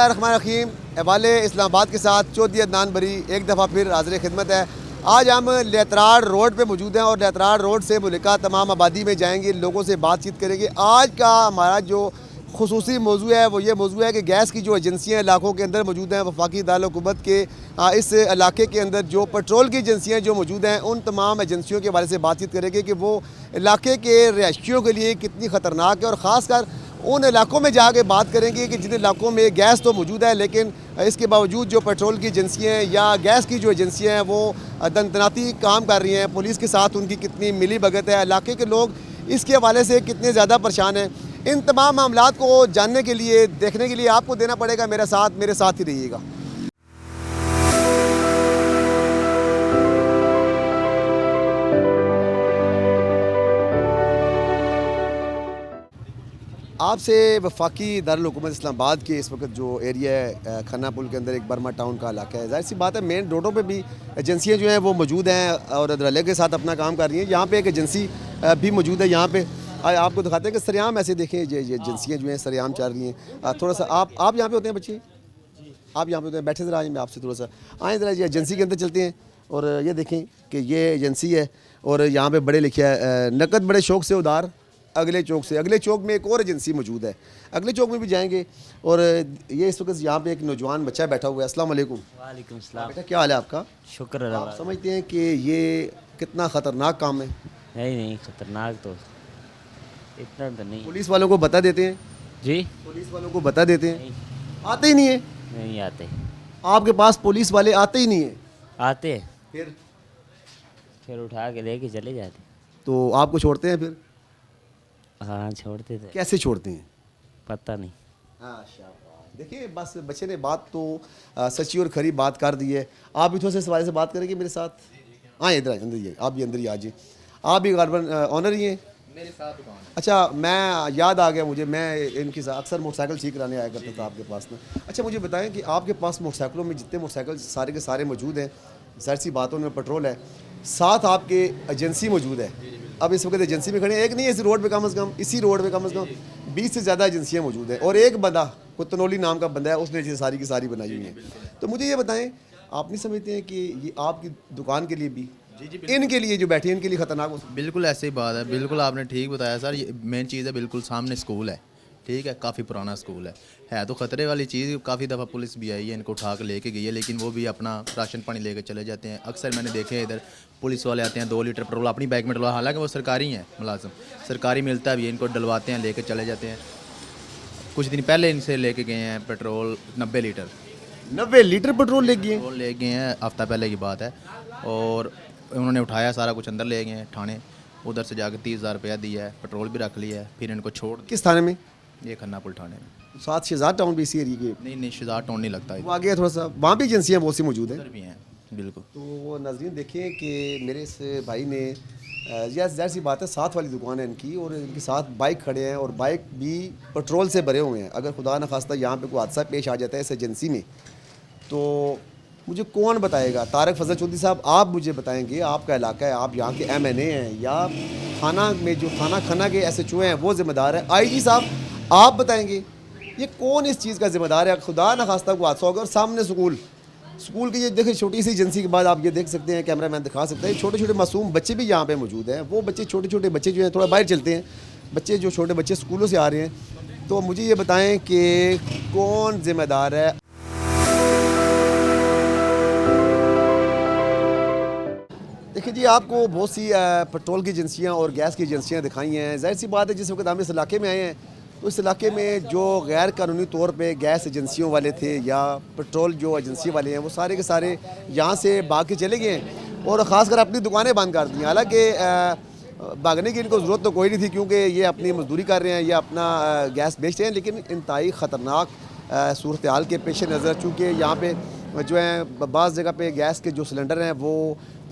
बिस्मिल्लाहिर्रहमानिर्रहीम। वाले इस्लामाबाद के साथ चौधरी अदनान बरी एक दफ़ा फिर हाज़िर खिदमत है। आज हम लेतराड़ रोड पे मौजूद हैं और लेतराड़ रोड से मुल्का तमाम आबादी में जाएंगे, लोगों से बातचीत करेंगे। आज का हमारा जो खुसूसी मौजू है वो ये मौजू है कि गैस की जो एजेंसियाँ इलाकों के अंदर मौजूद हैं, वफाकी दारुल-हुकूमत के इस इलाके के अंदर जो पेट्रोल की एजेंसियाँ जो मौजूद हैं, उन तमाम एजेंसियों के बारे से बातचीत करेंगे कि वो इलाके के रिहायशियों के लिए कितनी ख़तरनाक है। और ख़ासकर उन इलाकों में जाके बात करेंगे कि जिन इलाकों में गैस तो मौजूद है, लेकिन इसके बावजूद जो पेट्रोल की एजेंसियाँ हैं या गैस की जो एजेंसियाँ हैं वो दनदनाती काम कर रही हैं। पुलिस के साथ उनकी कितनी मिली भगत है, इलाके के लोग इसके हवाले से कितने ज़्यादा परेशान हैं। इन तमाम मामलात को जानने के लिए, देखने के लिए आपको देना पड़ेगा मेरे साथ ही रहिएगा। आपसे वफाकी दारुल-हुकूमत इस्लामाबाद के इस वक्त जो एरिया है खन्ना पुल के अंदर एक बर्मा टाउन का इलाका है, जाहिर सी बात है मेन रोडों पे भी एजेंसियाँ जो हैं वो मौजूद हैं और धड़ल्ले के साथ अपना काम कर रही हैं। यहाँ पे एक एजेंसी भी मौजूद है। यहाँ पे आपको दिखाते हैं कि सरेआम ऐसे देखें ये एजेंसियाँ जो हैं सरेआम चल रही हैं। थोड़ा सा आप यहाँ पे होते हैं बच्चे, आप यहाँ पे होते हैं, बैठे ज़रा मैं आपसे थोड़ा सा आए ज़रा ये एजेंसी के अंदर चलते हैं। और ये देखें कि ये एजेंसी है और यहाँ पे बड़े लिखे है नकद बड़े शौक से उधार अगले चौक में एक और एजेंसी मौजूद है, अगले चौक में भी जाएंगे। और ये इस वक्त यहाँ पे एक नौजवान बच्चा बैठा हुआ है। अस्सलाम वालेकुम। वालेकुम सलाम। बेटा क्या हाल है आपका? शुक्र है। आप समझते हैं कि ये कितना ख़तरनाक काम है? नहीं खतरनाक तो इतना तो नहीं। पुलिस वालों को बता देते हैं जी, पुलिस वालों को बता देते हैं, आते ही नहीं है। नहीं आते। आपके पास पुलिस वाले आते ही नहीं है, आते फिर उठा के लेके चले जाते। तो आपको छोड़ते हैं फिर? हाँ छोड़ते थे। कैसे छोड़ते हैं? पता नहीं। हाँ देखिए बस बच्चे ने बात तो सच्ची और खरी बात कर दी है। आप भी थोड़ा सा इस बारे से बात करेंगे मेरे साथ। हाँ इधर अंदर ही है, आप भी अंदर ही आ जाइए। आप भी गार्बन ऑनर ही हैं? मेरे साथ दुकान है। अच्छा, मैं याद आ गया मुझे, मैं इनके साथ अक्सर मोटरसाइकिल ठीक कराने आया करता था आपके पास में। अच्छा मुझे बताएं कि आपके पास मोटरसाइकिलों में जितने मोटरसाइकिल सारे के सारे मौजूद हैं, जाहिर सी बातों में पेट्रोल है, साथ आपके एजेंसी मौजूद है। अब इस वक्त एजेंसी में खड़े हैं, एक नहीं इस रोड पे कम से कम, इसी रोड पे कम से कम 20 से ज़्यादा एजेंसियाँ मौजूद हैं और एक बंदा कोई तनोली नाम का बंदा है, उसने ये सारी की सारी बनाई हुई हैं। तो मुझे ये बताएं, आप नहीं समझते हैं कि ये आपकी दुकान के लिए भी, इनके लिए जो बैठे हैं इनके लिए ख़तरनाक हो सकता है? बिल्कुल ऐसे ही बात है, बिल्कुल आपने ठीक बताया सर। ये मेन चीज़ है, बिल्कुल सामने स्कूल है, ठीक है, काफ़ी पुराना स्कूल है तो ख़तरे वाली चीज़। काफ़ी दफ़ा पुलिस भी आई है, इनको उठा के लेके गई है, लेकिन वो भी अपना राशन पानी लेके चले जाते हैं। अक्सर मैंने देखे हैं इधर पुलिस वाले आते हैं, 2 लीटर पेट्रोल अपनी बाइक में डलवा, हालांकि वो सरकारी हैं मुलाजिम, सरकारी मिलता भी है, इनको डलवाते हैं, लेके चले जाते हैं। कुछ दिन पहले इनसे लेके गए हैं पेट्रोल 90 लीटर 90 लीटर पेट्रोल ले गए? पेट्रोल ले गए हैं, हफ्ता पहले की बात है। और उन्होंने उठाया, सारा कुछ अंदर ले गए हैं थाने, उधर से जाकर 30,000 रुपया दिया है, पेट्रोल भी रख लिया है, फिर इनको छोड़ किस थाने में? ये खन्ना पुल थाने में। साथ शहजाद टाउन भी इसी एरिया के? नहीं शहजाद टाउन नहीं लगता, वो आगे थोड़ा सा, वहाँ भी एजेंसियाँ बहुत सी मौजूद हैं। इधर भी हैं बिल्कुल। तो वो नाज़रीन देखें कि मेरे इस भाई ने जाहिर सी बात है साथ वाली दुकान है इनकी और इनके साथ बाइक खड़े हैं और बाइक भी पेट्रोल से भरे हुए हैं। अगर खुदा न खास्ता यहाँ पे कोई हादसा पेश आ जाता है इस एजेंसी में, तो मुझे कौन बताएगा? तारक फजल चौधरी साहब आप मुझे बताएंगे, आपका इलाका है, आप यहाँ के MNA हैं या थाना में जो थाना खन्ना के SHO हैं वो ज़िम्मेदार है, IG साहब आप बताएंगे ये कौन इस चीज़ का ज़िम्मेदार है? खुदा न खास्ता को हादसा होगा और सामने स्कूल की ये देखिए छोटी सी एजेंसी के बाद आप ये देख सकते हैं, कैमरा मैन दिखा सकते हैं, छोटे छोटे मासूम बच्चे भी यहाँ पे मौजूद हैं। वो बच्चे छोटे बच्चे जो हैं थोड़ा बाहर चलते हैं, बच्चे जो छोटे बच्चे स्कूलों से आ रहे हैं। तो मुझे ये बताएं कि कौन ज़िम्मेदार है? देखिए जी, आपको बहुत सी पेट्रोल की एजेंसियाँ और गैस की एजेंसियाँ दिखाई हैं। जाहिर सी बात है जिस वक्त हम इस इलाके में आए हैं तो इस इलाके में जो गैर कानूनी तौर पे गैस एजेंसियों वाले थे या पेट्रोल जो एजेंसी वाले हैं वो सारे के सारे यहाँ से भाग के चले गए हैं और ख़ासकर अपनी दुकानें बंद कर दी। हालांकि भागने की इनको ज़रूरत तो कोई नहीं थी क्योंकि ये अपनी मजदूरी कर रहे हैं या अपना गैस बेचते हैं, लेकिन इंतहाई ख़तरनाक सूरत हाल के पेश नज़र, चूँकि यहाँ पर जो है बाज़ जगह पे गैस के जो सिलेंडर हैं वो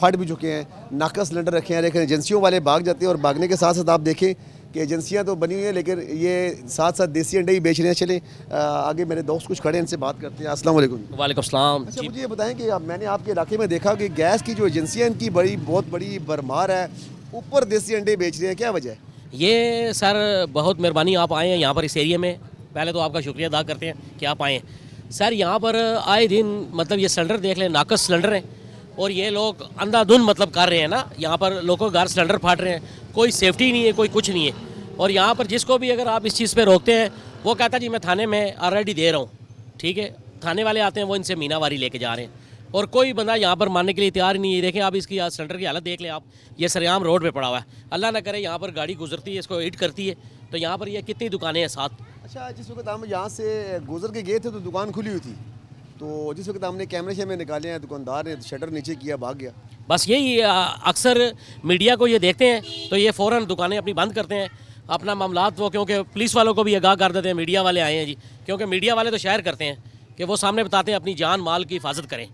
फट भी चुके हैं, नाका सिलेंडर रखे हैं, लेकिन एजेंसियों वाले भाग जाते हैं। और भागने के साथ साथ आप देखें कि एजेंसियां तो बनी हुई हैं लेकिन ये साथ साथ देसी अंडे ही बेच रहे हैं। चले आगे मेरे दोस्त कुछ खड़े हैं, इनसे बात करते हैं। अस्सलाम वालेकुम। वालेकुम सलाम। अच्छा मुझे ये बताएं कि मैंने आपके इलाके में देखा कि गैस की जो एजेंसियाँ इनकी बहुत बड़ी भरमार है, ऊपर देसी अंडे बेच रहे हैं, क्या वजह है? ये सर बहुत मेहरबानी, आप आए हैं यहाँ पर इस एरिया में, पहले तो आपका शुक्रिया अदा करते हैं कि आप आएँ। सर यहाँ पर आए दिन मतलब ये सिलेंडर देख लें, नाकस सिलेंडर हैं और ये लोग अंधाधुंध मतलब कर रहे हैं ना, यहाँ पर लोगों के घर सिलेंडर फाट रहे हैं, कोई सेफ्टी नहीं है, कोई कुछ नहीं है। और यहाँ पर जिसको भी अगर आप इस चीज़ पे रोकते हैं वो कहता है जी मैं थाने में ऑलरेडी दे रहा हूँ, ठीक है। थाने वाले आते हैं वो इनसे मीनावारी लेके जा रहे हैं और कोई बंदा यहाँ पर मानने के लिए तैयार ही नहीं है। देखें आप इसकी सिलेंडर की हालत देख लें आप, ये सरेआम रोड पे पड़ा हुआ है। अल्लाह ना करे यहाँ पर गाड़ी गुजरती है, इसको हिट करती है, तो यहाँ पर ये कितनी दुकानें हैं साथ। अच्छा, जिस वक्त हम यहाँ से गुजर के गए थे तो दुकान खुली हुई थी, तो जिस वक्त हमने कैमरे से में निकाले हैं दुकानदार ने शटर नीचे किया, भाग गया। बस यही अक्सर मीडिया को ये देखते हैं तो ये फ़ौरन दुकानें अपनी बंद करते हैं, अपना मामलात वो, क्योंकि पुलिस वालों को भी आगाह कर देते हैं मीडिया वाले आए हैं जी, क्योंकि मीडिया वाले तो शायर करते हैं कि वो सामने बताते हैं अपनी जान माल की हिफाजत करें।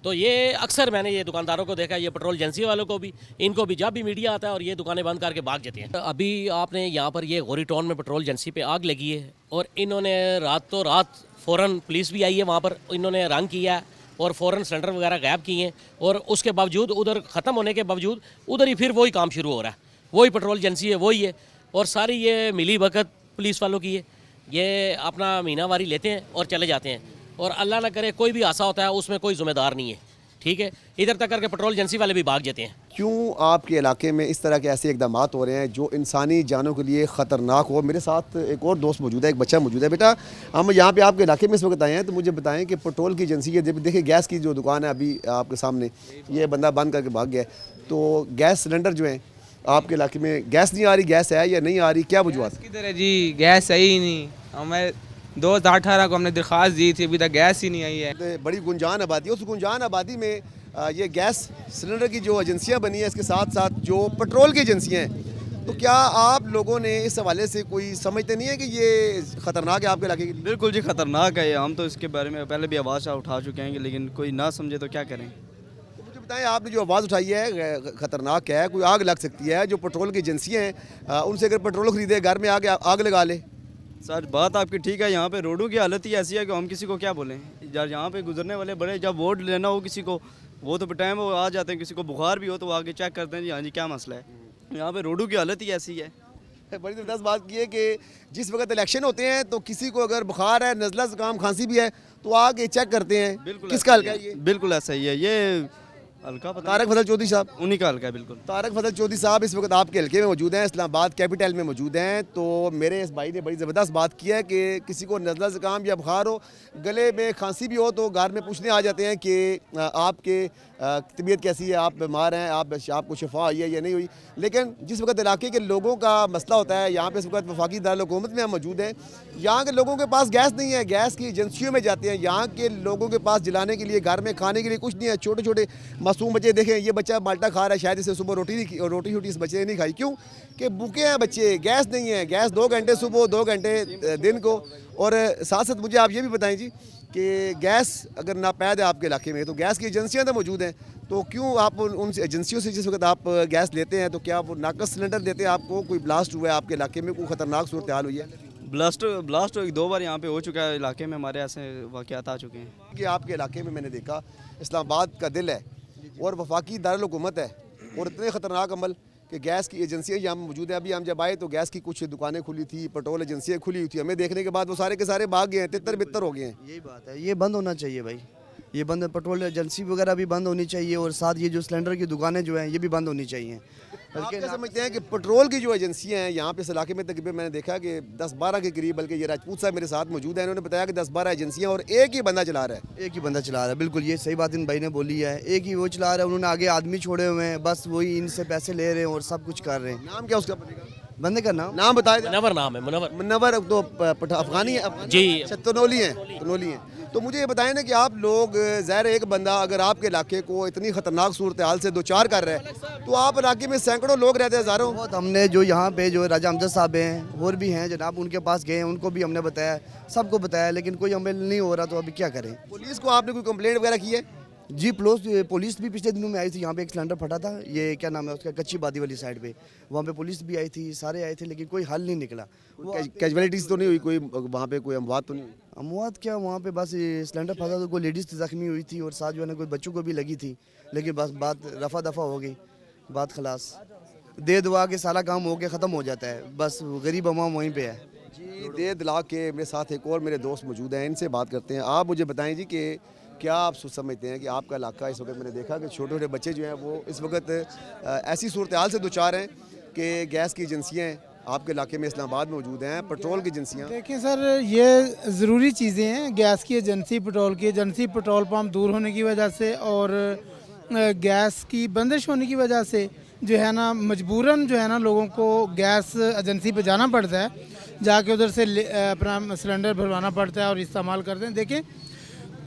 तो ये अक्सर मैंने ये दुकानदारों को देखा है, ये पेट्रोल एजेंसी वालों को भी, इनको भी जब भी मीडिया आता है और ये दुकानें बंद करके भाग जाते हैं। अभी आपने यहाँ पर ये गोरी टाउन में पेट्रोल एजेंसी पे आग लगी है और इन्होंने रातों रात फ़ौरन पुलिस भी आई है वहाँ पर, इन्होंने रंग किया है और फ़ौरन सिलेंडर वगैरह गायब किए हैं और उसके बावजूद उधर ख़त्म होने के बावजूद उधर ही फिर वही काम शुरू हो रहा है, वही पेट्रोल एजेंसी है वही है और सारी ये मिली भगत पुलिस वालों की है। ये अपना महीनावारी लेते हैं और चले जाते हैं और अल्लाह ना करे कोई भी हादसा होता है उसमें कोई ज़िम्मेदार नहीं है, ठीक है। इधर तक करके पेट्रोल एजेंसी वाले भी भाग जाते हैं। क्यों आपके इलाके में इस तरह के ऐसे इकदाम हो रहे हैं जो इंसानी जानों के लिए ख़तरनाक हो? मेरे साथ एक और दोस्त मौजूद है, एक बच्चा मौजूद है। बेटा, हम यहाँ पे आपके इलाके में इस वक्त आए हैं, तो मुझे बताएं कि पेट्रोल की एजेंसी है, देखिए गैस की जो दुकान है अभी आपके सामने, ये बंदा बंद करके भाग गया है, तो गैस सिलेंडर जो है आपके इलाके में गैस नहीं आ रही, गैस है या नहीं आ रही, क्या वजूहत? किधर है जी? गैस सही ही नहीं। हमें 2018 को हमने दरख्वास्त दी थी, अभी तक गैस ही नहीं आई है। तो बड़ी गुंजान आबादी है, उस गुंजान आबादी में ये गैस सिलेंडर की जो एजेंसियाँ बनी हैं, इसके साथ साथ जो पेट्रोल की एजेंसियाँ हैं, तो क्या आप लोगों ने इस हवाले से कोई समझते नहीं है कि ये ख़तरनाक है आपके इलाके के लिए? बिल्कुल जी, ख़तरनाक है ये। हम तो इसके बारे में पहले भी आवाज़ उठा चुके हैं, लेकिन कोई ना समझे तो क्या करें। तो मुझे बताएं, आपने जो आवाज़ उठाई है ख़तरनाक है, कोई आग लग सकती है, जो पेट्रोल की एजेंसियाँ हैं उनसे अगर पेट्रोल ख़रीदे घर में आगे आग लगा ले। सर बात आपकी ठीक है, यहाँ पे रोडों की हालत ही ऐसी है कि हम किसी को क्या बोलें। यहाँ पे गुजरने वाले बड़े, जब वोट लेना हो किसी को, वो तो टाइम वो आ जाते हैं, किसी को बुखार भी हो तो वो आगे चेक करते हैं जी हाँ जी क्या मसला है। यहाँ पे रोडों की हालत ही ऐसी है। बड़ी ज़बरदस्त बात की है कि जिस वक्त इलेक्शन होते हैं तो किसी को अगर बुखार है, नज़ला ज़ुकाम खांसी भी है तो आगे चेक करते हैं। बिल्कुल किसका हल्का है ये? बिल्कुल ऐसा ही है ये हल्का, पता तारक फजल चौधरी साहब, उन्हीं का हल्का है बिल्कुल। तारक फजल चौधरी साहब इस वक्त आपके हल्के में मौजूद हैं, इस्लामाबाद कैपिटल में मौजूद हैं। तो मेरे इस भाई ने बड़ी ज़बरदस्त बात की है कि किसी को नज़ला ज़ुकाम या बुखार हो, गले में खांसी भी हो तो घर में पूछने आ जाते हैं कि आपके तबीयत कैसी है, आप बीमार हैं, आपको शिफा हुई है या नहीं हुई। लेकिन जिस वक्त इलाके के लोगों का मसला होता है, यहाँ पे इस वक्त वफाकी दारुल-हुकूमत में हम मौजूद हैं, यहाँ के लोगों के पास गैस नहीं है, गैस की एजेंसियों में जाते हैं। यहाँ के लोगों के पास जलाने के लिए, घर में खाने के लिए कुछ नहीं है। छोटे छोटे मासूम बच्चे देखें, ये बच्चा माल्टा खा रहा है, शायद इसे सुबह रोटी इस बच्चे ने नहीं खाई। क्यों कि भूखे हैं बच्चे, गैस नहीं है। गैस 2 घंटे सुबह, 2 घंटे दिन को। और साथ साथ मुझे आप ये भी बताएं जी कि गैस अगर नापैद है आपके इलाके में, तो गैस की एजेंसियां तो मौजूद हैं, तो क्यों आप उन एजेंसियों से जिस वक्त आप गैस लेते हैं तो क्या वो नाकस सिलेंडर देते हैं आपको? कोई ब्लास्ट हुआ है आपके इलाके में, कोई ख़तरनाक सूरत हाल हुई है? ब्लास्ट 2 बार यहाँ पे हो चुका है, इलाके में हमारे ऐसे वाक़यात आ चुके हैं कि आपके इलाके में मैंने देखा इस्लामाबाद का दिल है और वफाकी दारुल हुकूमत है और इतने ख़तरनाक अमल कि गैस की एजेंसियाँ यहाँ मौजूद हैं। अभी हम जब आए तो गैस की कुछ दुकानें खुली थी, पेट्रोल एजेंसियाँ खुली हुई थी। हमें देखने के बाद वो सारे के सारे भाग गए हैं, तितर बितर हो गए हैं। यही बात है, ये बंद होना चाहिए भाई, ये बंद, पेट्रोल एजेंसी वगैरह भी बंद होनी चाहिए और साथ ये जो सिलेंडर की दुकानें जो हैं ये भी बंद होनी चाहिए। आप क्या समझते हैं कि पेट्रोल की जो एजेंसियाँ हैं यहाँ पे इस इलाके में तकरीबन मैंने देखा कि 10-12 के करीब, बल्कि ये राजपूत साहब मेरे साथ मौजूद हैं, इन्होंने बताया कि 10-12 एजेंसियाँ और एक ही बंदा चला रहा है। एक ही बंदा चला रहा है, बिल्कुल ये सही बात इन भाई ने बोली है, एक ही वो चला रहा है। उन्होंने आगे आदमी छोड़े हुए हैं, बस वही इनसे पैसे ले रहे हैं और सब कुछ कर रहे हैं। नाम क्या उसका बनेगा? बंदे का नाम बताए? मुनव्वर नाम है, मुनव्वर। मुनव्वर तो अफगानी है जी। अच्छा, तनोली हैं। तो मुझे ये बताएं ना कि आप लोग, ज़ाहिर एक बंदा अगर आपके इलाके को इतनी ख़तरनाक सूरत हाल से 2-4 कर रहे हैं, तो आप इलाके में सैकड़ों लोग रहते हैं, हज़ारों। बहुत हमने जो यहाँ पे जो राजा अमजद साहब हैं और भी हैं जनाब, उनके पास गए हैं, उनको भी हमने बताया, सबको बताया, लेकिन कोई अमल नहीं हो रहा। तो अभी क्या करें? पुलिस को आपने कोई कंप्लेंट वगैरह की है? जी, पुलिस भी पिछले दिनों में आई थी। यहाँ पे एक सिलेंडर फटा था, ये क्या नाम है उसका, कच्ची बादी वाली साइड पे, वहाँ पे पुलिस भी आई थी, सारे आए थे, लेकिन कोई हल नहीं निकला। कैजुअलिटीज़ तो नहीं हुई कोई वहाँ पे, कोई अमवात तो नहीं हुई? अमवात क्या, वहाँ पे बस ये सिलेंडर फटा तो कोई लेडीज़ जख्मी हुई थी और साथ जो है ना कोई बच्चों को भी लगी थी, लेकिन बस बात रफा दफा हो गई, बात खलास, दे दुआ के सारा काम हो के ख़त्म हो जाता है। बस गरीब अवाम वहीं पे है। जी दे दिला के मेरे साथ एक और मेरे दोस्त मौजूद हैं, इनसे बात करते हैं। आप मुझे बताएं जी कि क्या आप समझते हैं कि आपका इलाका इस वक्त, मैंने देखा कि छोटे छोटे बच्चे जो हैं वो इस वक्त ऐसी सूरत हाल से दुचार हैं कि गैस की एजेंसियाँ आपके इलाके में इस्लामाबाद में मौजूद हैं, पेट्रोल की एजेंसियाँ। देखिए सर, ये ज़रूरी चीज़ें हैं। गैस की एजेंसी, पेट्रोल की एजेंसी, पेट्रोल पंप दूर होने की वजह से और गैस की बंदिश होने की वजह से जो है ना मजबूरन जो है ना लोगों को गैस एजेंसी पे जाना पड़ता है, जाके उधर से अपना सिलेंडर भरवाना पड़ता है और इस्तेमाल करते हैं। देखें,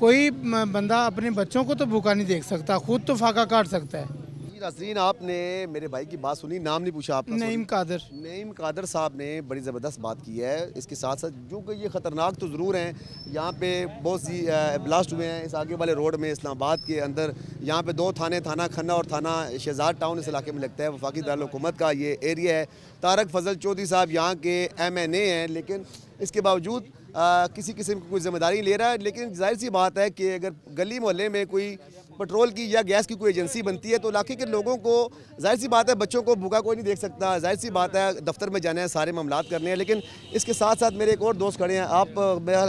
कोई बंदा अपने बच्चों को तो भूखा नहीं देख सकता, खुद तो फाका काट सकता है। जी नाज़रीन, आपने मेरे भाई की बात सुनी, नाम नहीं पूछा आपका। नईम कादर। नईम कादर साहब ने बड़ी ज़बरदस्त बात की है। इसके साथ साथ जो कि ये ख़तरनाक तो ज़रूर हैं, यहाँ पे बहुत सी ब्लास्ट हुए हैं इस आगे वाले रोड में इस्लामाबाद के अंदर। यहाँ पे 2 थाने, थाना खन्ना और थाना शहजाद टाउन इस इलाके में लगता है। वफाकी दारुल हुकूमत का ये एरिया है। तारक फजल चौधरी साहब यहाँ के MNA हैं, लेकिन इसके बावजूद किसी किस्म की कोई जिम्मेदारी नहीं ले रहा है। लेकिन जाहिर सी बात है कि अगर गली मोहल्ले में कोई पेट्रोल की या गैस की कोई एजेंसी बनती है तो इलाके के लोगों को, जाहिर सी बात है, बच्चों को भूखा कोई नहीं देख सकता। जाहिर सी बात है, दफ्तर में जाना है, सारे मामलात करने हैं। लेकिन इसके साथ साथ मेरे एक और दोस्त खड़े हैं। आप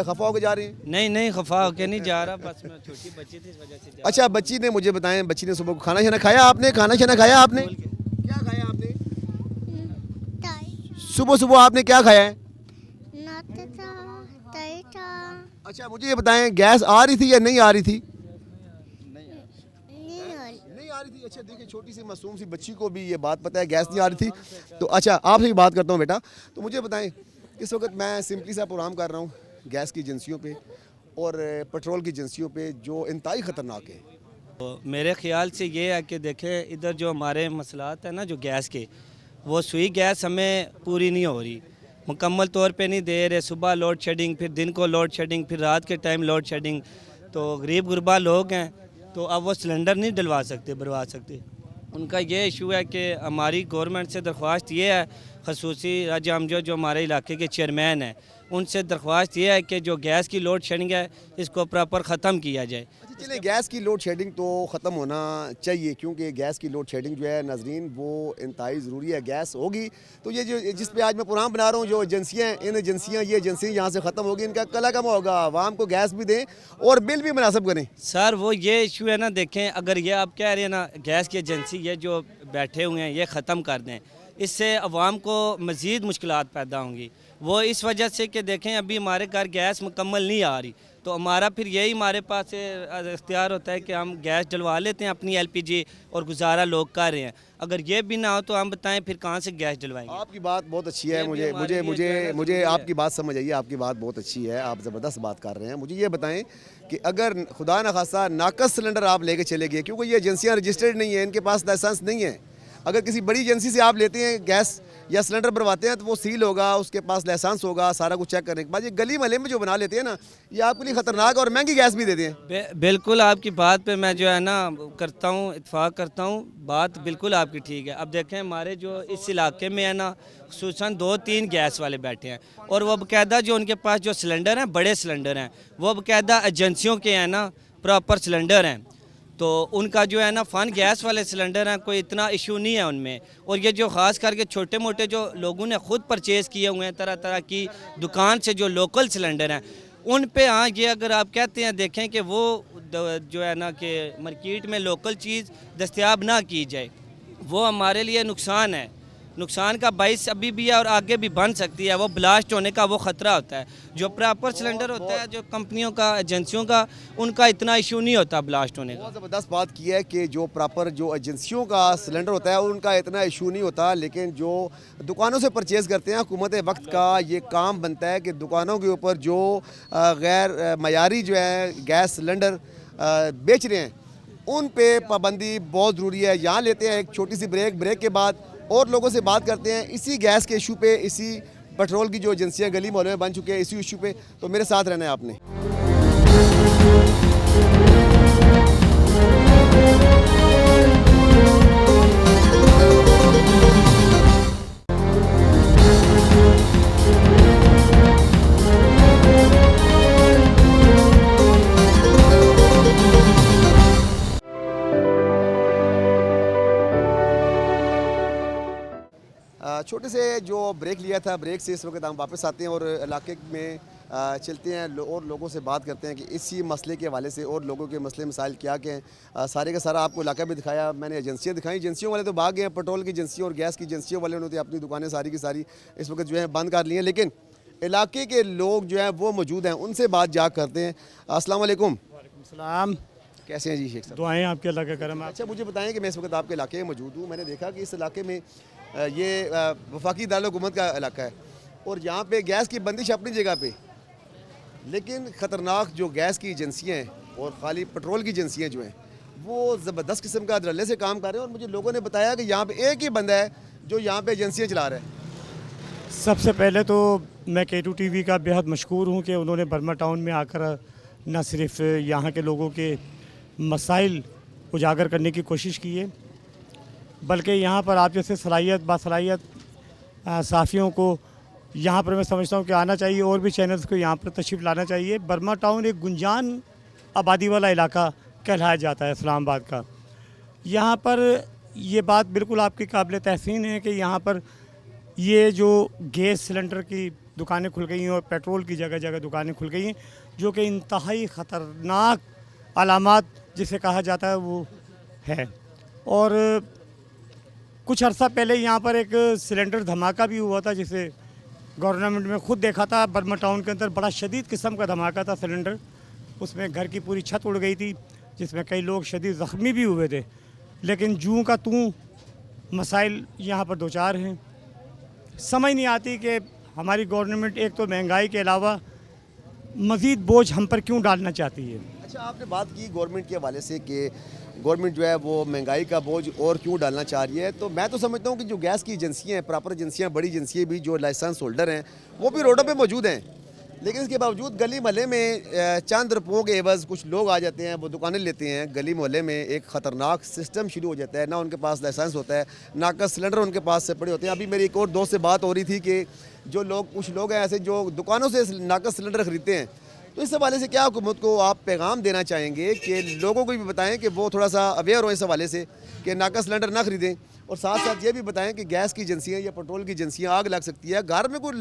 खफा होकर जा रहे हैं? नहीं खफा होकर नहीं जा रहा, बस मैं छोटी बच्ची थी इस वजह से अच्छा, बच्ची ने मुझे बताएं, बच्ची ने सुबह को खाना शाना खाया? आपने खाना शाना खाया? आपने क्या खाया? आपने सुबह सुबह आपने क्या खाया है? अच्छा, मुझे ये बताएं, गैस आ रही थी या नहीं आ रही थी? नहीं आ रही थी। अच्छा, देखिए, छोटी सी मासूम सी बच्ची को भी ये बात पता है, गैस नहीं आ रही थी। तो अच्छा, आपसे भी बात करता हूँ बेटा। तो मुझे बताएं, इस वक्त मैं सिंपली सा प्रोग्राम कर रहा हूँ गैस की एजेंसियों पे और पेट्रोल की एजेंसियों पे, जो इंतहाई ख़तरनाक है। तो मेरे ख्याल से ये है कि देखें, इधर जो हमारे मसलात हैं ना जो गैस के, वो सुई गैस हमें पूरी नहीं हो रही, मुकम्मल तौर पे नहीं दे रहे। सुबह लोड शेडिंग, फिर दिन को लोड शेडिंग, फिर रात के टाइम लोड शेडिंग। तो गरीब गुरबा लोग हैं, तो अब वो सिलेंडर नहीं डलवा सकते, भरवा सकते। उनका ये इशू है कि हमारी गवर्नमेंट से दरख्वास्त ये है, खसूसी राजा हमजो जो हमारे इलाके के चेयरमैन हैं, उनसे दरख्वास्त ये है कि जो गैस की लोड शेडिंग है इसको प्रॉपर ख़त्म किया जाए। चलिए, गैस की लोड शेडिंग तो ख़त्म होना चाहिए, क्योंकि गैस की लोड शेडिंग जो है नाजरीन वो इंतहाई ज़रूरी है। गैस होगी तो ये जो जिस पे आज मैं प्रोग्राम बना रहा हूँ, जो एजेंसियाँ हैं, इन एजेंसियाँ, ये एजेंसी यहाँ से ख़त्म होगी, इनका कला कम होगा, आवाम को गैस भी दें और बिल भी मुनासिब करें। सर, वो ये इशू है ना, देखें, अगर ये आप कह रहे हैं ना गैस की एजेंसी ये जो बैठे हुए हैं ये ख़त्म कर दें, इससे अवाम को मज़ीद मुश्किलात पैदा होंगी। वो इस वजह से कि देखें, अभी हमारे घर गैस मुकम्मल नहीं आ रही, तो हमारा फिर यही हमारे पास इख्तियार होता है कि हम गैस डलवा लेते हैं अपनी LPG और गुजारा लोग कर रहे हैं। अगर ये भी ना हो तो हम बताएं फिर कहाँ से गैस डलवाएंगे। आपकी बात बहुत अच्छी है, मुझे आपकी बात समझ आई है, आपकी बात बहुत अच्छी है, आप ज़बरदस्त बात कर रहे हैं। मुझे ये बताएं कि अगर खुदा न खासा नाकस सिलेंडर आप लेके चले गए, क्योंकि ये एजेंसियाँ रजिस्टर्ड नहीं है, इनके पास लाइसेंस नहीं है। अगर किसी बड़ी एजेंसी से आप लेते हैं गैस या सिलेंडर भरवाते हैं तो वो सील होगा, उसके पास लाइसेंस होगा, सारा कुछ चेक करने के बाद। ये गली महल्ले में जो बना लेते हैं ना, ये आपके लिए ख़तरनाक और महंगी गैस भी देते हैं। बिल्कुल आपकी बात पे मैं जो है ना करता हूँ, इत्फाक करता हूँ, बात बिल्कुल आपकी ठीक है। अब देखें, हमारे जो इस इलाके में है ना खुसूसन 2-3 गैस वाले बैठे हैं, और वो बाकायदा जो उनके पास जो सिलेंडर हैं, बड़े सिलेंडर हैं, वो बाकायदा एजेंसियों के हैं ना, प्रॉपर सिलेंडर हैं। तो उनका जो है ना फन गैस वाले सिलेंडर हैं, कोई इतना इशू नहीं है उनमें। और ये जो ख़ास करके छोटे मोटे जो लोगों ने ख़ुद परचेज़ किए हुए हैं तरह तरह की दुकान से, जो लोकल सिलेंडर हैं, उन पे हाँ, ये अगर आप कहते हैं, देखें कि वो जो है ना कि मार्केट में लोकल चीज़ दस्तयाब ना की जाए, वो हमारे लिए नुकसान है। नुकसान का बाइस अभी भी है और आगे भी बन सकती है। वो ब्लास्ट होने का वो ख़तरा होता है। जो प्रॉपर सिलेंडर होता है जो कंपनियों का, एजेंसियों का, उनका इतना इशू नहीं होता ब्लास्ट होने का। बहुत ज़बरदस्त बात की है कि जो प्रॉपर जो एजेंसियों का सिलेंडर होता है उनका इतना इशू नहीं होता, लेकिन जो दुकानों से परचेज़ करते हैं, हुकूमत वक्त का ये काम बनता है कि दुकानों के ऊपर जो गैर मयारी जो है गैस सिलेंडर बेच रहे हैं उन पे पाबंदी बहुत ज़रूरी है। यहाँ लेते हैं एक छोटी सी ब्रेक के बाद और लोगों से बात करते हैं इसी गैस के इशू पे, इसी पेट्रोल की जो एजेंसियां गली मोहल्ले में बन चुके हैं, इसी इशू पे। तो मेरे साथ रहना है आपने। छोटे से जो ब्रेक लिया था, ब्रेक से इस वक्त हम वापस आते हैं और इलाके में चलते हैं और लोगों से बात करते हैं कि इसी मसले के हवाले से और लोगों के मसले मसाइल क्या क्या हैं। सारे का सारा आपको इलाका भी दिखाया, मैंने एजेंसियाँ दिखाई। एजेंसियों वाले तो भाग गए हैं, पेट्रोल की एजेंसियों और गैस की एजेंसियों वाले उन्होंने अपनी दुकानें सारी की सारी इस वक्त जो है बंद कर ली हैं, लेकिन इलाके के लोग जो हैं वो मौजूद हैं, उनसे बात जा करते हैं। अस्सलाम वालेकुम। सलाम, कैसे हैं जी शेख साहब? दुआएं आपके अल्लाह का करम। अच्छा, मुझे बताएं कि मैं इस वक्त आपके इलाके में मौजूद हूँ। मैंने देखा कि इस इलाके में ये वफाकी दारुल-हुकूमत का इलाका है और यहाँ पे गैस की बंदिश अपनी जगह पे, लेकिन ख़तरनाक जो गैस की एजेंसियाँ हैं और खाली पेट्रोल की एजेंसियाँ जो हैं वो ज़बरदस्त किस्म का धड़ल्ले से काम कर रहे हैं। और मुझे लोगों ने बताया कि यहाँ पे एक ही बंदा है जो यहाँ पे एजेंसियाँ चला रहा है। सबसे पहले तो मैं K2 TV का बेहद मशकूर हूँ कि उन्होंने बर्मा टाउन में आकर न सिर्फ यहाँ के लोगों के मसाइल उजागर करने की कोशिश की है, बल्कि यहाँ पर आप जैसे बासलाहियत साफ़ियों को यहाँ पर मैं समझता हूँ कि आना चाहिए और भी चैनल्स को यहाँ पर तशरीफ़ लाना चाहिए। बर्मा टाउन एक गुंजान आबादी वाला इलाका कहलाया जाता है इस्लामाबाद का। यहाँ पर ये बात बिल्कुल आपकी काबिल तहसीन है कि यहाँ पर ये जो गैस सिलेंडर की दुकानें खुल गई हैं और पेट्रोल की जगह जगह दुकानें खुल गई हैं, जो कि इंतहाई ख़तरनाक अलामात जिसे कहा जाता है वो है। और कुछ अर्सा पहले यहाँ पर एक सिलेंडर धमाका भी हुआ था, जिसे गवर्नमेंट में खुद देखा था। बर्मा टाउन के अंदर बड़ा शदीद किस्म का धमाका था सिलेंडर, उसमें घर की पूरी छत उड़ गई थी, जिसमें कई लोग शदीद ज़ख्मी भी हुए थे। लेकिन जूं का तूं मसाइल यहाँ पर दो चार हैं। समझ नहीं आती कि हमारी गवर्नमेंट एक तो महंगाई के अलावा मज़ीद बोझ हम पर क्यों डालना चाहती है। अच्छा, आपने बात की गवर्नमेंट के हवाले से कि गवर्नमेंट जो है वो महंगाई का बोझ और क्यों डालना चाह रही है, तो मैं तो समझता हूँ कि जो गैस की एजेंसियाँ हैं, प्रॉपर एजेंसियाँ, बड़ी एजेंसियाँ भी जो लाइसेंस होल्डर हैं वो भी रोडों पे मौजूद हैं, लेकिन इसके बावजूद गली मोहल्ले में चंद रुपयों के एवज़ कुछ लोग आ जाते हैं, वो दुकानें लेते हैं। गली मोहल्ले में एक ख़तरनाक सिस्टम शुरू हो जाता है, ना उनके पास लाइसेंस होता है, ना का सिलेंडर उनके पास से पड़े होते हैं। अभी मेरी एक और दोस्त से बात हो रही थी कि जो लोग कुछ लोग हैं ऐसे जो दुकानों से नाकस सिलेंडर ख़रीदते हैं। तो इस हवाले से क्या हुकूमत को आप पैगाम देना चाहेंगे कि लोगों को भी बताएं कि वो थोड़ा सा अवेयर हो इस हवाले से कि नाका सिलेंडर ना ख़रीदें, और साथ साथ ये भी बताएं कि गैस की एजेंसियाँ या पेट्रोल की एजेंसियाँ आग लग सकती है, घर में कोई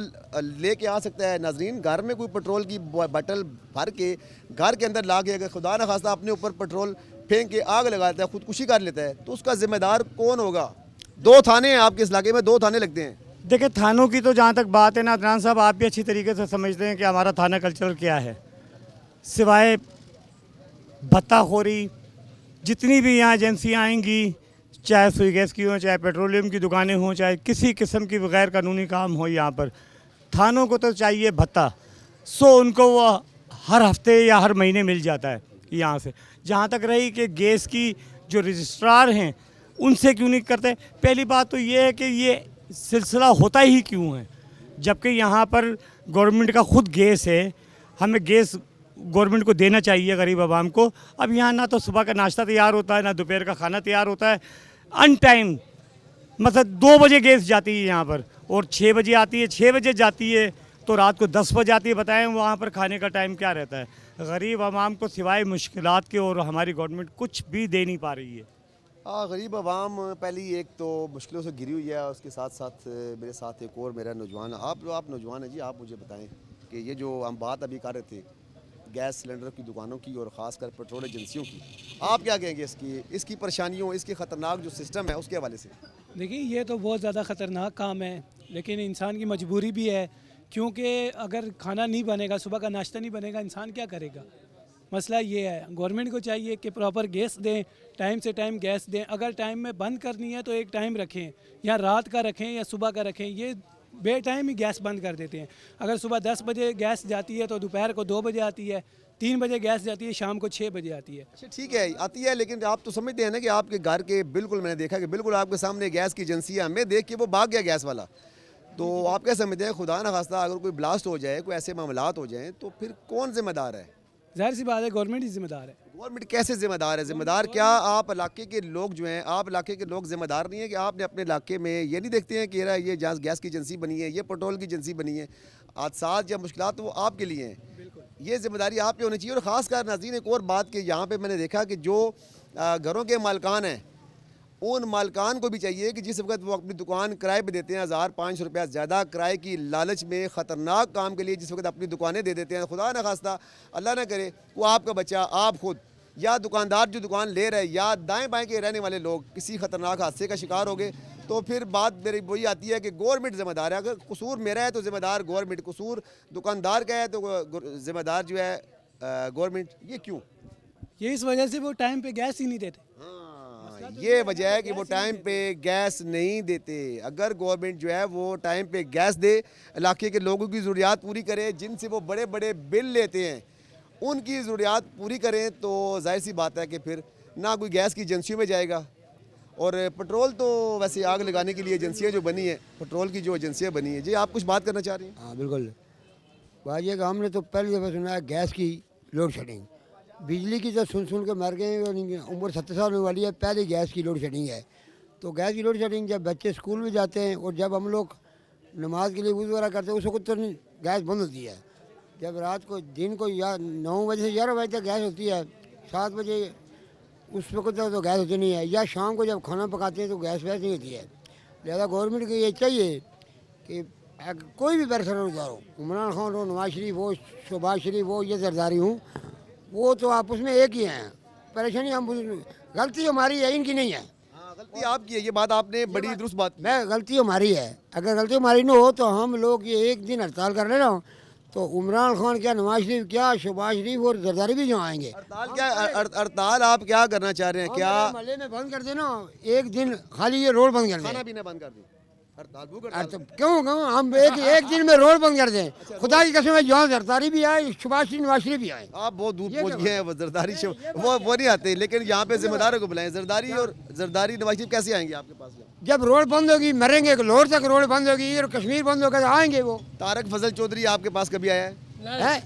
लेके आ सकता है। नाजरीन, घर में कोई पेट्रोल की बोतल भर के घर के अंदर ला के अगर खुदा न खास्ता अपने ऊपर पेट्रोल फेंक के आग लगाता है, खुदकुशी कर लेता है, तो उसका ज़िम्मेदार कौन होगा? 2 थाने हैं आपके इस इलाके में, 2 थाने लगते हैं। देखिए, थानों की तो जहाँ तक बात है ना अदनान साहब, आप भी अच्छी तरीके से समझते हैं कि हमारा थाना कल्चर क्या है। सिवाय भत्ताखोरी, जितनी भी यहाँ एजेंसियाँ आएंगी, चाहे सुई गैस की हों, चाहे पेट्रोलियम की दुकानें हों, चाहे किसी किस्म की गैर कानूनी काम हो, यहाँ पर थानों को तो चाहिए भत्ता। उनको वो हर हफ्ते या हर महीने मिल जाता है यहाँ से। जहाँ तक रही कि गैस की जो रजिस्ट्रार हैं उनसे क्यों नहीं करते, पहली बात तो ये है कि ये सिलसिला होता ही क्यों है, जबकि यहाँ पर गवर्नमेंट का खुद गैस है। हमें गैस गवर्नमेंट को देना चाहिए गरीब आवाम को। अब यहाँ ना तो सुबह का नाश्ता तैयार होता है, ना दोपहर का खाना तैयार होता है। अन टाइम मतलब 2 बजे गैस जाती है यहाँ पर और 6 बजे आती है, 6 बजे जाती है तो रात को 10 बजे आती है। बताएं वहाँ पर खाने का टाइम क्या रहता है? गरीब आवाम को सिवाय मुश्किलात के और हमारी गवर्नमेंट कुछ भी दे नहीं पा रही है। गरीब आवाम पहली एक तो मुश्किलों से घिरी हुई है, उसके साथ साथ मेरे साथ एक और मेरा नौजवान, आप नौजवान हैं जी, आप मुझे बताएं कि ये जो हम बात अभी कर रहे थे गैस सिलेंडर की दुकानों की और ख़ासकर पेट्रोल एजेंसियों की, आप क्या कहेंगे इसकी परेशानियों, इसकी ख़तरनाक जो सिस्टम है उसके हवाले से? देखिए, ये तो बहुत ज़्यादा ख़तरनाक काम है, लेकिन इंसान की मजबूरी भी है, क्योंकि अगर खाना नहीं बनेगा, सुबह का नाश्ता नहीं बनेगा, इंसान क्या करेगा? मसला ये है, गवर्नमेंट को चाहिए कि प्रॉपर गैस दें, टाइम से टाइम गैस दें। अगर टाइम में बंद करनी है तो एक टाइम रखें, या रात का रखें या सुबह का रखें। ये बे टाइम ही गैस बंद कर देते हैं। अगर सुबह 10 बजे गैस जाती है तो दोपहर को 2 बजे आती है, 3 बजे गैस जाती है, शाम को 6 बजे आती है। अच्छा, ठीक है, आती है, लेकिन आप तो समझते हैं ना कि आपके घर के बिल्कुल, मैंने देखा कि बिल्कुल आपके सामने गैस की एजेंसी है, हमें देख के वो भाग गया गैस वाला। तो आप क्या समझते हैं, खुदा न खास्ता अगर कोई ब्लास्ट हो जाए, कोई ऐसे मामलात हो जाएँ, तो फिर कौन जिम्मेदार है? जाहिर सी बात है, गवर्नमेंट ही जिम्मेदार है। गवर्नमेंट कैसे जिम्मेदार है? जिम्मेदार क्या आप इलाके के लोग जो हैं, आप इलाके के लोग जिम्मेदार नहीं है कि आपने अपने इलाके में ये नहीं देखते हैं कि ये गैस की एजेंसी बनी है, ये पेट्रोल की एजेंसी बनी है, हादसात या मुश्किलात वो आपके लिए हैं, ये जिम्मेदारी आप पे होनी चाहिए। और ख़ासकर नाज़रीन एक और बात कि यहाँ पे मैंने देखा कि जो घरों के मालकान हैं उन मालकान को भी चाहिए कि जिस वक्त वो अपनी दुकान किराए पे देते हैं 1500 रुपया ज़्यादा किराए की लालच में ख़तरनाक काम के लिए जिस वक्त अपनी दुकानें दे देते हैं, खुदा न खास्ता अल्लाह ना करे वो आपका बच्चा, आप खुद या दुकानदार जो दुकान ले रहे या दाएं बाएं के रहने वाले लोग किसी ख़तरनाक हादसे का शिकार हो गए, तो फिर बात मेरी वही आती है कि गवर्नमेंट ज़िम्मेदार है। अगर कसूर मेरा है तो ज़िम्मेदार गवर्नमेंट, कसूर दुकानदार का है तो ज़िम्मेदार जो है गवर्नमेंट। ये क्यों? ये इस वजह से वो टाइम पे गैस ही नहीं देते। हाँ, ये वजह है कि वो टाइम पे गैस नहीं देते। अगर गवर्नमेंट जो है वो टाइम पे गैस दे, इलाके के लोगों की ज़रूरियात पूरी करे, जिनसे वो बड़े बड़े बिल लेते हैं उनकी ज़रूरियात पूरी करें, तो जाहिर सी बात है कि फिर ना कोई गैस की एजेंसियों में जाएगा। और पेट्रोल तो वैसे आग लगाने के लिए एजेंसियाँ जो बनी हैं, पेट्रोल की जो एजेंसियाँ बनी हैं। जी आप कुछ बात करना चाह रही हैं? हाँ बिल्कुल। बात यह कि हमने तो पहली दफ़ा सुना है गैस की लोड शेडिंग, बिजली की तो सुन के मर गए। उम्र 70 साल होने वाली है, पहले गैस की लोड शेडिंग है। तो गैस की लोड शेडिंग जब बच्चे स्कूल में जाते हैं और जब हम लोग नमाज के लिए वज़ू वगैरह करते हैं उस वक्त तो गैस बंद होती है। जब रात को दिन को या 9 बजे से 11 बजे तक गैस होती है, 7 बजे उस वक्त तो गैस होती नहीं है, या शाम को जब खाना पकाते हैं तो गैस वैस नहीं होती है। लिहाजा गवर्नमेंट को ये चाहिए कि कोई भी बेरोजगार हो, इमरान खान हो, नवाज शरीफ हो, शहबाज शरीफ हो, ये जरदारी हूँ, वो तो आप उसमें एक ही हैं। परेशानी हम, गलती हमारी है, इनकी नहीं है। हाँ, गलती आपकी है, ये बात आपने बड़ी दुरुस्त बात। मैं गलती हमारी है, अगर गलती हमारी न हो तो हम लोग ये एक दिन हड़ताल कर ले रहा हूँ तो इमरान खान क्या, नवाज शरीफ क्या, शहबाज शरीफ और जरदारी भी जो आएंगे। हड़ताल क्या, हड़ताल आप क्या करना चाह रहे हैं? क्या महल्ले में बंद कर देना, एक दिन खाली ये रोड बंद कर दें, खाना पीना बंद कर दें? हड़ताल तो क्यों हम एक दिन में रोड बंद कर दें? खुदा की कसम है, जहाँ जरदारी भी आए, शहबाज शरीफ, नवाज शरीफ भी आए। आप बहुत दूर पहुंच गए हैं, वो जरदारी वो नहीं आते, लेकिन यहाँ पे जिम्मेदारों को बुलाएं। जरदारी और जरदारी नवाज शरीफ कैसे आएंगे आपके पास? जब रोड बंद होगी मरेंगे, लाहौर तक रोड बंद होगी और कश्मीर बंद होगा तो आएंगे वो। तारक फजल चौधरी आपके पास कभी आया है?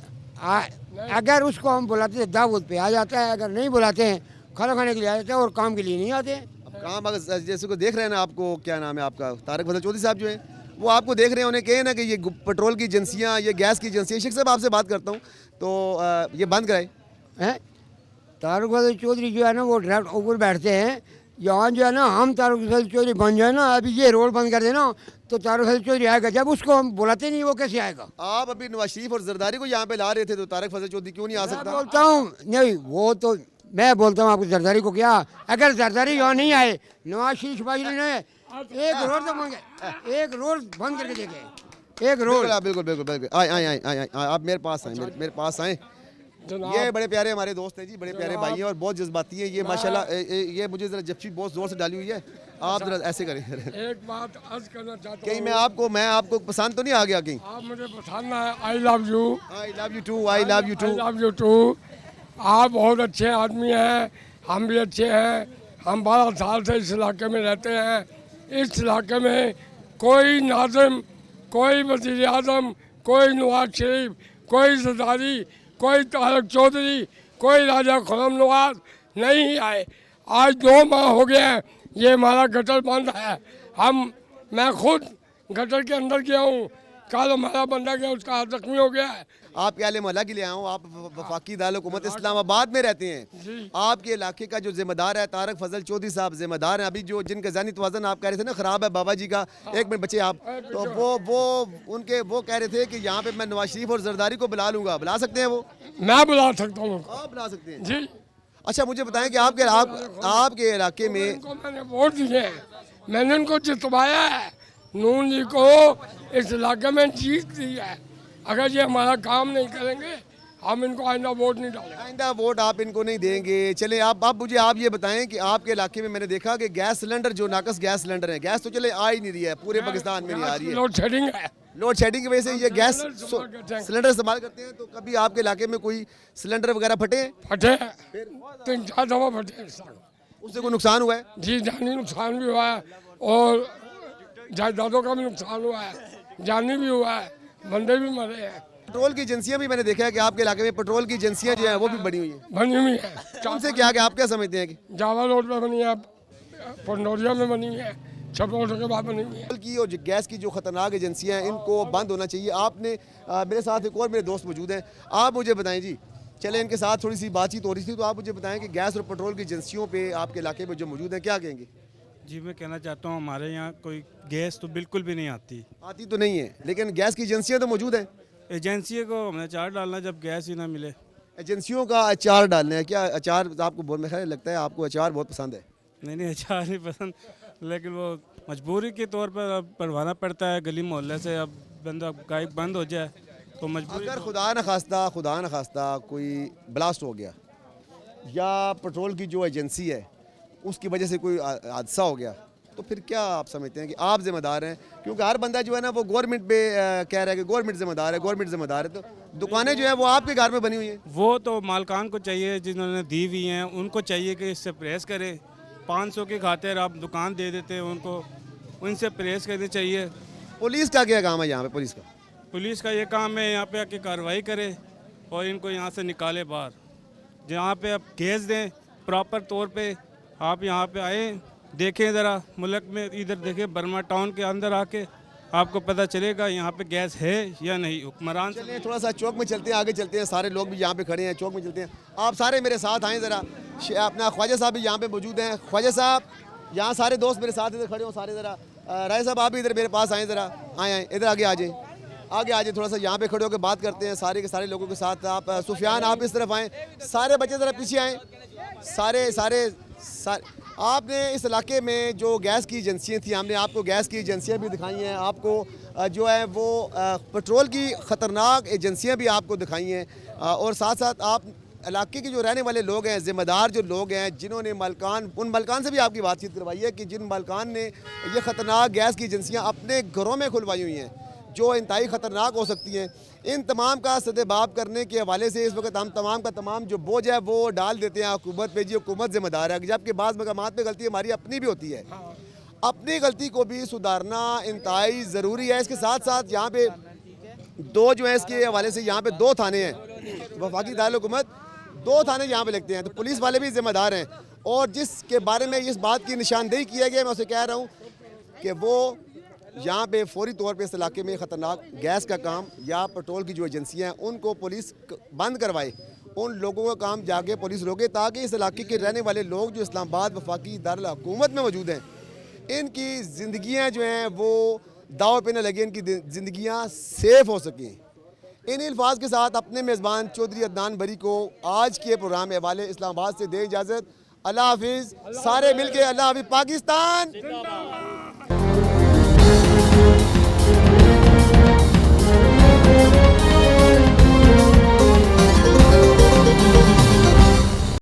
अगर उसको हम बुलाते हैं दावत पे आ जाता है, अगर नहीं बुलाते हैं खाना खाने के लिए आ जाता है और काम के लिए नहीं आते हैं। काम अगर जैसे को देख रहे हैं ना, आपको क्या नाम है आपका, तारक फजल चौधरी साहब जो है वो आपको देख रहे हैं, उन्हें कहे ना कि ये पेट्रोल की एजेंसियाँ, ये गैस की एजेंसियाँ, शेख साहब आपसे बात करता हूँ, तो ये बंद कराए हैं। तारक फजल चौधरी जो है ना वो डायरेक्ट ऊपर बैठते हैं, यहाँ जो है ना हम तारक फजल चौधरी बन जाए ना, अभी ये रोड बंद कर देना तो तारक फजल चौधरी आएगा। जब उसको हम बुलाते नहीं वो कैसे आएगा? आप अभी नवाज शरीफ और जरदारी को यहाँ पे ला रहे थे, तो तारक फजल चौधरी क्यों नहीं आ सकता? बोलता हूँ नहीं, वो तो मैं बोलता हूँ आपको जरदारी को, क्या अगर जरदारी यहाँ नहीं आए, नवाज शरीफ शहबाज शरीफ ने एक रोड तो बंद, एक रोड बंद करके देखे, एक रोड। बिल्कुल बिल्कुल बिल्कुल, आए आप मेरे पास आए, मेरे पास आए। ये बड़े प्यारे हमारे दोस्त हैं जी, बड़े प्यारे भाई हैं और बहुत जज्बाती हैं ये माशाल्लाह। ये मुझे जरा जफ्फी बहुत जोर से डाली हुई है, आप जरा ऐसे करें। एक बात अर्ज करना चाहता हूँ, कहीं मैं आपको पसंद तो नहीं आ गया कहीं? आप मुझे पसंद है। I love you, I love you too, I love you too, I love you too. आप बहुत अच्छे आदमी हैं, हम भी अच्छे हैं। हम 12 साल से इस इलाके में रहते हैं। इस इलाके में कोई नाज़िम, कोई वज़ीर आज़म, कोई नवाज शरीफ, कोई जरदारी, कोई तारक चौधरी, कोई राजा खुर्रम नवाज नहीं आए। आज 2 माह हो गए हैं ये हमारा गटर बंद है। मैं खुद गटर के अंदर गया हूँ, कल हमारा बंदा गया, उसका हाथ जख्मी हो गया है। आप क्या मोहल्ला के लिए आए हो? आप वफाकी दारुल-हुकूमत इस्लामाबाद में रहते हैं। आपके इलाके का जो जिम्मेदार है तारक फजल चौधरी साहब जिम्मेदार हैं। अभी जो जिनका ज़हनी तवाज़ुन आप कह रहे थे ना ख़राब है बाबा जी का, एक मिनट बच्चे आप, तो वो कह रहे थे कि यहाँ पे मैं नवाज शरीफ और जरदारी को बुला लूँगा। बुला सकते हैं वो? मैं बुला सकता हूँ। आप बुला सकते हैं जी। अच्छा मुझे बताएं कि आपके इलाके में मैंने वोट दिए हैं, मैंने उनको जितवाया है, नून जी को इस इलाके में जीत दी है। अगर ये हमारा काम नहीं करेंगे हम इनको आइंदा वोट नहीं डालेंगे। आइंदा वोट आप इनको नहीं देंगे। चले आप ये बताएं कि आपके इलाके में मैंने देखा कि गैस सिलेंडर जो नाकस गैस सिलेंडर है, गैस तो चले आ ही नहीं रही है, पूरे पाकिस्तान में नहीं आ रही है। लोड शेडिंग है, लोड शेडिंग की वजह से ये गैस सिलेंडर इस्तेमाल करते हैं। तो कभी आपके इलाके में कोई सिलेंडर वगैरह फटे? फटे 3-4 दफा फटे। उससे कोई नुकसान हुआ है? जी, जानी नुकसान भी हुआ है और जायदादों का भी नुकसान हुआ है, जानी भी हुआ है, बंदे भी मरे हैं। पेट्रोल की एजेंसियां भी मैंने देखा है कि आपके इलाके में पेट्रोल की एजेंसियां जो हैं वो भी बनी हुई हैं। उनसे क्या आप क्या समझते हैं कि जावा रोड पे बनी है, पंडोरिया में बनी है, छपरोट के बाद बनी हुई है। की और गैस की जो खतरनाक एजेंसियां हैं इनको बंद होना चाहिए। आपने मेरे साथ एक और मेरे दोस्त मौजूद हैं, आप मुझे बताएं जी। चले इनके साथ थोड़ी सी बातचीत हो रही थी, तो आप मुझे बताएं कि गैस और पेट्रोल की एजेंसियों पे आपके इलाके में जो मौजूद हैं क्या कहेंगे? जी मैं कहना चाहता हूँ हमारे यहाँ कोई गैस तो बिल्कुल भी नहीं आती। आती तो नहीं है, लेकिन गैस की एजेंसियाँ तो मौजूद हैं। एजेंसी को हमने अचार डालना जब गैस ही ना मिले। एजेंसियों का अचार डालना है क्या? अचार आपको बहुत, मेरे ख्याल लगता है आपको अचार बहुत पसंद है। नहीं अचार नहीं पसंद, लेकिन वो मजबूरी के तौर पर अब बढ़वाना पड़ता है गली मोहल्ले से। अब बंदा गायब बंद हो जाए तो मजबूरी। अगर खुदा न खास्ता कोई ब्लास्ट हो गया या पेट्रोल की जो एजेंसी है उसकी वजह से कोई हादसा हो गया, तो फिर क्या आप समझते हैं कि आप जिम्मेदार हैं? क्योंकि हर बंदा जो है ना वो गवर्नमेंट पे कह रहा है कि गवर्नमेंट जिम्मेदार है, तो दुकानें जो है वो आपके घर में बनी हुई हैं। वो तो मालकान को चाहिए, जिन्होंने दी हुई हैं उनको चाहिए कि इससे प्रेस करें। 500 की खातिर आप दुकान दे देते हैं उनको, उनसे प्रेस करनी चाहिए। पुलिस का क्या काम है यहाँ पे? पुलिस का ये काम है यहाँ पे आके कार्रवाई करे और इनको यहाँ से निकाले बाहर। जहाँ पे आप गैस दें प्रॉपर तौर पे, आप यहाँ पे आए देखें ज़रा मुल्क में, इधर देखें बर्मा टाउन के अंदर आके आपको पता चलेगा यहाँ पे गैस है या नहीं। हुक्मरान चलिए थोड़ा सा चौक में चलते हैं, आगे चलते हैं, सारे लोग भी यहाँ पे खड़े हैं, चौक में चलते हैं। आप सारे मेरे साथ आएँ ज़रा। अपना ख्वाजा साहब भी यहाँ पे मौजूद हैं। ख्वाजा साहब, यहाँ सारे दोस्त मेरे साथ इधर खड़े हो सारे, ज़रा राय साहब आप भी इधर मेरे पास आएँ, ज़रा आए इधर आगे आ जाए, थोड़ा सा यहाँ पे खड़े होकर बात करते हैं सारे के सारे लोगों के साथ। आप सुफियान आप इस तरफ आएँ, सारे बच्चे ज़रा पीछे आएँ, सारे आपने इस इलाके में जो गैस की एजेंसियाँ थी, हमने आपको गैस की एजेंसियाँ भी दिखाई हैं, आपको जो है वो पेट्रोल की ख़तरनाक एजेंसियाँ भी आपको दिखाई हैं, और साथ साथ आप इलाके के जो रहने वाले लोग हैं, ज़िम्मेदार जो लोग हैं, जिन्होंने उन मलकान से भी आपकी बातचीत करवाई है कि जिन मलकान ने ये ख़तरनाक गैस की एजेंसियाँ अपने घरों में खुलवाई हुई हैं जो इंतहाई ख़तरनाक हो सकती हैं, इन तमाम का सदेबाब करने के हवाले से इस वक्त हम तमाम का तमाम जो बोझ है वो डाल देते हैं हुकूमत पे। जी हुकूमत ज़िम्मेदार है, जबकि बाज़ मकामात पे गलती हमारी अपनी भी होती है। अपनी गलती को भी सुधारना इंतहाई ज़रूरी है। इसके साथ साथ यहाँ पे दो जो है इसके हवाले से यहाँ पे 2 थाने हैं, वफाकी दारुल हुकूमत 2 थाने यहाँ पे लगते हैं, तो पुलिस वाले भी ज़िम्मेदार हैं। और जिसके बारे में इस बात की निशानदेही किया गया, मैं उसे कह रहा हूँ कि वो यहाँ पे फौरी तौर पे इस इलाके में ख़तरनाक गैस का काम या पेट्रोल की जो एजेंसियाँ हैं उनको पुलिस बंद करवाए, उन लोगों का काम जाके पुलिस रोके, ताकि इस इलाके के रहने वाले लोग जो इस्लामाबाद वफाकी दारुल हुकूमत में मौजूद हैं, इनकी ज़िंदगियाँ जो हैं वो दाव पे न लगे, इनकी ज़िंदगियाँ सेफ़ हो सकें। इन अल्फाज के साथ अपने मेज़बान चौधरी अदनान बरी को आज के प्रोग्राम हवाले इस्लामाबाद से दे इजाज़त। अल्लाह हाफिज़, सारे मिल के अल्लाह हाफिज़ पाकिस्तान।